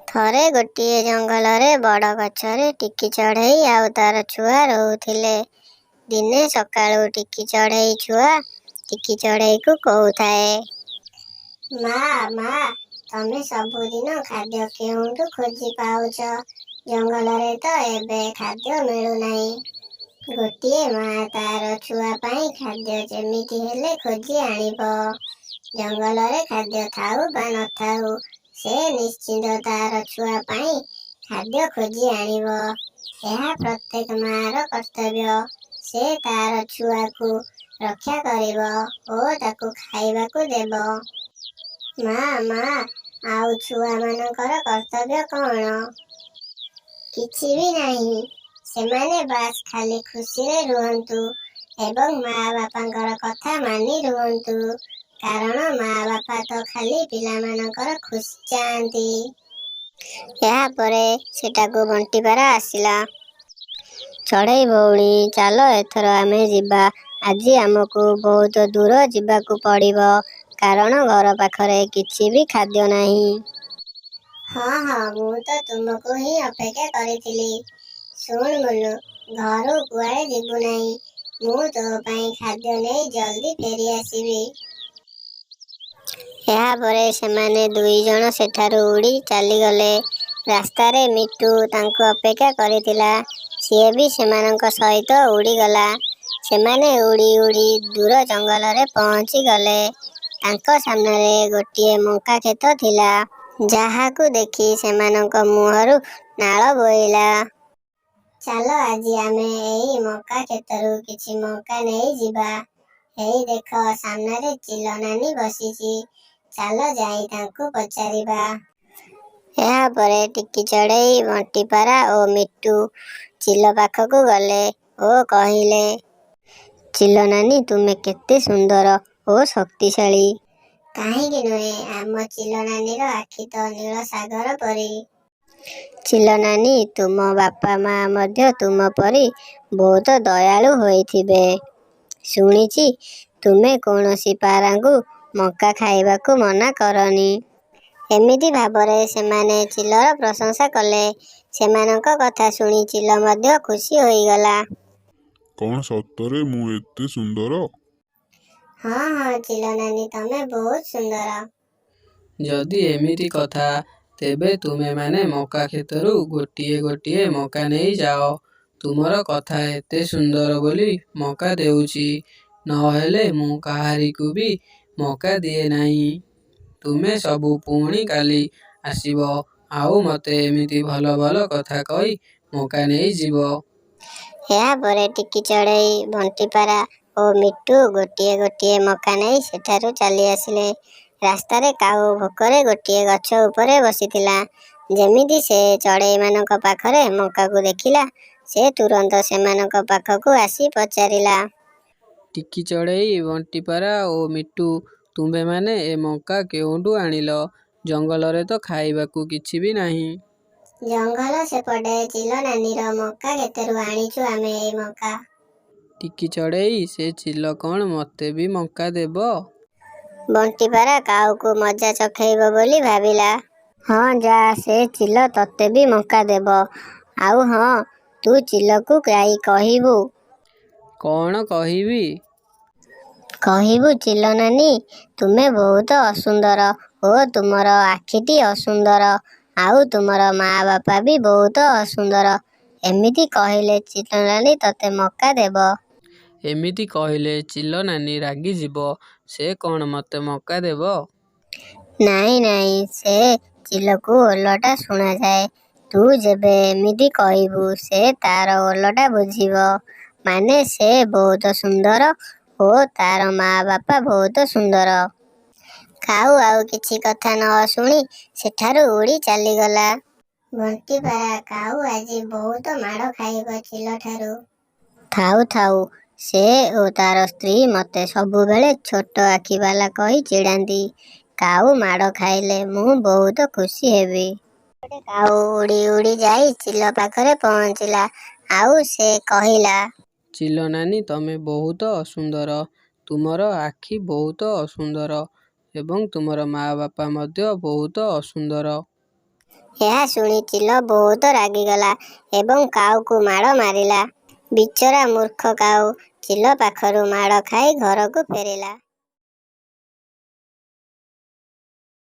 ଥରେ ଗୋଟିଏ ଜଙ୍ଗଲରେ ବଡ଼ ଗଛରେ ଟିକି ଚଢ଼େଇ ଆଉ ତାର ଛୁଆ ରହୁଥିଲେ। ଦିନେ ସକାଳୁ ଟିକି ଚଢ଼େଇ ଛୁଆ ଟିକି ଚଢ଼େଇକୁ କହୁଥାଏ, ମା ମା ତମେ ସବୁଦିନ ଖାଦ୍ୟ କେଉଁଠୁ ଖୋଜି ପାଉଛ? ଜଙ୍ଗଲରେ ତ ଏବେ ଖାଦ୍ୟ ମିଳୁନାହିଁ। ଗୋଟିଏ ମା ତାର ଛୁଆ ପାଇଁ ଖାଦ୍ୟ ଯେମିତି ହେଲେ ଖୋଜି ଆଣିବ। ଜଙ୍ଗଲରେ ଖାଦ୍ୟ ଥାଉ ବା ନଥାଉ, ସେ ନିଶ୍ଚିନ୍ତ ତାର ଛୁଆ ପାଇଁ ଖାଦ୍ୟ ଖୋଜି ଆଣିବ। ଏହା ପ୍ରତ୍ୟେକ ମାର କର୍ତ୍ତବ୍ୟ। ସେ ତାର ଛୁଆକୁ ରକ୍ଷା କରିବ ଓ ତାକୁ ଖାଇବାକୁ ଦେବ। ମା ମା ଆଉ ଛୁଆମାନଙ୍କର କର୍ତ୍ତବ୍ୟ କ'ଣ? କିଛି ବି ନାହିଁ। ସେମାନେ ବାସ୍ ଖାଲି ଖୁସିରେ ରୁହନ୍ତୁ ଏବଂ ମା ବାପାଙ୍କର କଥା ମାନି ରୁହନ୍ତୁ। କାରଣ ମା ବାପା ତ ଖାଲି ପିଲାମାନଙ୍କର ଖୁସି ଚାହାନ୍ତି। ଏହାପରେ ସେଠାକୁ ବଣ୍ଟିପାରା ଆସିଲା। ଚଢ଼େଇ ଭଉଣୀ, ଚାଲ ଏଥର ଆମେ ଯିବା। ଆଜି ଆମକୁ ବହୁତ ଦୂର ଯିବାକୁ ପଡ଼ିବ, କାରଣ ଘର ପାଖରେ କିଛି ବି ଖାଦ୍ୟ ନାହିଁ। ହଁ ହଁ, ମୁଁ ତ ତୁମକୁ ହିଁ ଅପେକ୍ଷା କରିଥିଲି। ଶୁଣ ମୁଲୁ, ଘରୁ କୁଆଡ଼େ ଯିବୁ ନାହିଁ। ମୁଁ ତୋ ପାଇଁ ଖାଦ୍ୟ ନେଇ ଜଲ୍ଦି ଫେରି ଆସିବି। ଏହାପରେ ସେମାନେ ଦୁଇ ଜଣ ସେଠାରୁ ଉଡ଼ି ଚାଲିଗଲେ। ରାସ୍ତାରେ ମିଟୁ ତାଙ୍କୁ ଅପେକ୍ଷା କରିଥିଲା। ସିଏ ବି ସେମାନଙ୍କ ସହିତ ଉଡ଼ିଗଲା। ସେମାନେ ଉଡ଼ି ଉଡ଼ି ଦୂର ଜଙ୍ଗଲରେ ପହଞ୍ଚିଗଲେ। ତାଙ୍କ ସାମ୍ନାରେ ଗୋଟିଏ ମକା କ୍ଷେତ ଥିଲା, ଯାହାକୁ ଦେଖି ସେମାନଙ୍କ ମୁହଁରୁ ନାଳ ବୋହିଲା। ଚାଲ ଆଜି ଆମେ ଏଇ ମକା କ୍ଷେତରୁ କିଛି ମକା ନେଇଯିବା। ହେଇ ଦେଖ, ସାମ୍ନାରେ ଚିଲ ନାନୀ ବସିଛି। ଚାଲ ଯାଇ ତାଙ୍କୁ ପଚାରିବା। ଏହାପରେ ଟିକି ଚଢ଼େଇ, ବଣ୍ଟିପାରା ଓ ମିଟୁ ଚିଲ ପାଖକୁ ଗଲେ ଓ କହିଲେ, ଚିଲ ନାନୀ, ତୁମେ କେତେ ସୁନ୍ଦର ଓ ଶକ୍ତିଶାଳୀ। କାହିଁକି ନୁହେଁ, ଆମ ଚିଲ ନାନୀର ଆଖି ତ ନୀଳ ସାଗର ପରି। ଚିଲ ନାନୀ, ତୁମ ବାପା ମା ମଧ୍ୟ ତୁମ ପରି ବହୁତ ଦୟାଳୁ ହୋଇଥିବେ। ଶୁଣିଛି ତୁମେ କୌଣସି ପାରାଙ୍କୁ ମକା ଖାଇବାକୁ ମନା କରନି। ଏମିତି ଭାବରେ ସେମାନେ ଚିଲର ପ୍ରଶଂସା କଲେ। ସେମାନଙ୍କ କଥା ଶୁଣି ଚିଲ ମଧ୍ୟ ଖୁସି ହୋଇଗଲା। କ'ଣ ସତରେ ମୁଁ ଏତେ ସୁନ୍ଦର? ହଁ ହଁ ଚିଲ ନାନୀ, ତମେ ବହୁତ ସୁନ୍ଦର। ଯଦି ଏମିତି କଥା, ତେବେ ତୁମେମାନେ ମକା କ୍ଷେତରୁ ଗୋଟିଏ ଗୋଟିଏ ମକା ନେଇଯାଅ। ତୁମର କଥା ଏତେ ସୁନ୍ଦର ବୋଲି ମକା ଦେଉଛି, ନହେଲେ ମୁଁ କାହାରିକୁ ବି ମକା ଦିଏ ନାହିଁ। ତୁମେ ସବୁ ପୁଣି କାଲି ଆସିବ ଆଉ ମୋତେ ଏମିତି ଭଲ ଭଲ କଥା କହି ମକା ନେଇଯିବ। ଏହାପରେ ଟିକି ଚଢ଼େଇ, ବଣ୍ଟିପାରା ଓ ମିଟୁ ଗୋଟିଏ ଗୋଟିଏ ମକା ନେଇ ସେଠାରୁ ଚାଲି ଆସିଲେ। ରାସ୍ତାରେ କାଉ ଭୋକରେ ଗୋଟିଏ ଗଛ ଉପରେ ବସିଥିଲା। ଯେମିତି ସେ ଚଢ଼େଇମାନଙ୍କ ପାଖରେ ମକାକୁ ଦେଖିଲା, ସେ ତୁରନ୍ତ ସେମାନଙ୍କ ପାଖକୁ ଆସି ପଚାରିଲା, ଟିକି ଚଢ଼େଇ, ବଣ୍ଟିପାରା ଓ ମିଟୁ, ତୁମ୍ଭେମାନେ ଏ ମକା କେଉଁଠୁ ଆଣିଲ? ଜଙ୍ଗଲରେ ତ ଖାଇବାକୁ କିଛି ବି ନାହିଁ। ଜଙ୍ଗଲ ସେପଟେ ଚିଲ ନାନୀର ମକା କ୍ଷେତରୁ ଆଣିଛୁ ଆମେ ଏଇ ମକା। ଟିକି ଚଢ଼େଇ, ସେ ଚିଲ କ'ଣ ମୋତେ ବି ମକା ଦେବ? ବଣ୍ଟିପାରା କାଉକୁ ମଜା ଚଖେଇବ ବୋଲି ଭାବିଲା। ହଁ ଯା, ସେ ଚିଲ ତତେ ବି ମକା ଦେବ। ଆଉ ହଁ, ତୁ ଚିଲକୁ ଯାଇ କହିବୁ। କ'ଣ କହିବି? କହିବୁ, ଚିଲ ନାନୀ, ତୁମେ ବହୁତ ଅସୁନ୍ଦର ଓ ତୁମର ଆଖିଟି ଅସୁନ୍ଦର, ଆଉ ତୁମର ମା ବାପା ବି ବହୁତ ଅସୁନ୍ଦର। ଏମିତି କହିଲେ ଚିଲ ନାନୀ ତତେ ମକା ଦେବ। ଏମିତି କହିଲେ ଚିଲ ନାନୀ ରାଗିଯିବ। ସେ କ'ଣ ମୋତେ ମକା ଦେବ? ନାଇଁ ନାଇଁ, ସେ ଚିଲକୁ ଓଲଟା ଶୁଣାଯାଏ। ତୁ ଯେବେ ଏମିତି କହିବୁ, ସେ ତାର ଓଲଟା ବୁଝିବ। ମାନେ ସେ ବହୁତ ସୁନ୍ଦର ଓ ତାର ମା ବାପା ବହୁତ ସୁନ୍ଦର। କାଉ ଆଉ କିଛି କଥା ନ ଶୁଣି ସେଠାରୁ ଉଡ଼ି ଚାଲିଗଲା। ବଣ୍ଟିପାରା, କାଉ ଆଜି ବହୁତ ମାଡ଼ ଖାଇବ ଚିଲଠାରୁ। ଥାଉ ଥାଉ, ସେ ଓ ତାର ସ୍ତ୍ରୀ ମୋତେ ସବୁବେଳେ ଛୋଟ ଆଖିବାଲା କହି ଚିଡ଼ାନ୍ତି। କାଉ ମାଡ଼ ଖାଇଲେ ମୁଁ ବହୁତ ଖୁସି ହେବି। ଗୋଟେ କାଉ ଉଡ଼ି ଉଡ଼ି ଯାଇ ଚିଲ ପାଖରେ ପହଞ୍ଚିଲା। ଆଉ ସେ କହିଲା, ଚିଲ ନାନୀ ତମେ ବହୁତ ଅସୁନ୍ଦର। ତୁମର ଆଖି ବହୁତ ଅସୁନ୍ଦର ଏବଂ ତୁମର ମା ବାପା ମଧ୍ୟ ବହୁତ ଅସୁନ୍ଦର। ଏହା ଶୁଣି ଚିଲ ବହୁତ ରାଗିଗଲା ଏବଂ କାଉକୁ ମାଡ଼ ମାରିଲା। ବିଚରା ମୂର୍ଖ କାଉ ଚିଲ ପାଖରୁ ମାଡ଼ ଖାଇ ଘରକୁ ଫେରିଲା।